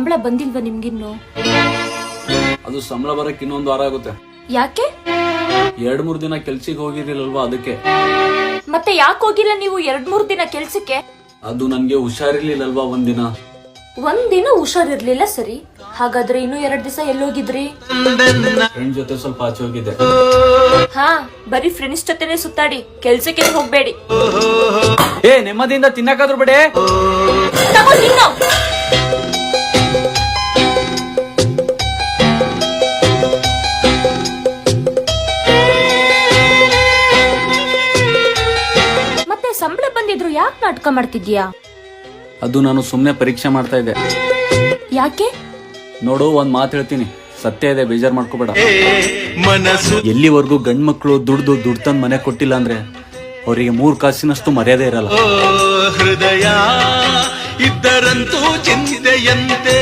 ಸಂಬಳ ಬಂದಿಲ್ವಾ ನಿಮ್ಗಿನ್ನು? ಅದು ಸಂಬಳ ಬರಕ್ ಇನ್ನೊಂದು ವಾರ ಆಗುತ್ತೆ. ಯಾಕೆ? 2-3 ದಿನ ಕೆಲ್ಸಕ್ಕೆ ಹೋಗಿರಲಿಲ್ವಾ, ಅದಕ್ಕೆ. ಮತ್ತೆ ಯಾಕೆ ಹೋಗಿಲ್ಲ ನೀವು 2-3 ದಿನ ಕೆಲ್ಸಕ್ಕೆ? ಅದು ನನ್ಗೆ ಹುಷಾರಿರ್ಲಿಲ್ಲಲ್ವಾ ಒಂದಿನ. ಒಂದಿನ ಹುಷಾರಿರ್ಲಿಲ್ಲ, ಸರಿ. ಹಾಗಾದ್ರೆ ಇನ್ನು 2 ದಿವಸ ಎಲ್ಲೋಗಿದ್ರಿ? ಫ್ರೆಂಡ್ ಜೊತೆ ಸ್ವಲ್ಪ ಆಚೆ ಹೋಗಿದ್ದೆ. ಹಾ, ಬರೀ ಫ್ರೆಂಡ್ಸ್ ಜೊತೆನೆ ಸುತ್ತಾಡಿ, ಕೆಲ್ಸಕ್ಕೆ ಹೋಗ್ಬೇಡಿ. ನೆಮ್ಮದಿಯಿಂದ ತಿನ್ನಕಾದ್ರು ಬಿಡೆ. ಮತ್ತೆ ಸಂಬಳ ಬಂದಿದ್ರು ಯಾಕೆ ನಾಟಕ ಮಾಡ್ತಿದ್ಯಾ? ಅದು ನಾನು ಸುಮ್ನೆ ಪರೀಕ್ಷೆ ಮಾಡ್ತಾ ಇದ್ದೆ. ಯಾಕೆ? ನೋಡು, ಒಂದ್ ಮಾತು ಹೇಳ್ತೀನಿ, ಸತ್ಯ ಇದೆ, ಬೇಜಾರ್ ಮಾಡ್ಕೋಬೇಡ. ಎಲ್ಲಿವರೆಗೂ ಗಂಡ್ ಮಕ್ಳು ದುಡ್ಡು ತಂದ್ ಮನೆ ಕೊಟ್ಟಿಲ್ಲ ಅಂದ್ರೆ ಅವರಿಗೆ 3 ಕಾಸಿನಷ್ಟು ಮರ್ಯಾದೆ ಇರಲ್ಲ. ಹೃದಯ ಇದ್ದರಂತೂ ಚಿಂತೆಯಂತೆ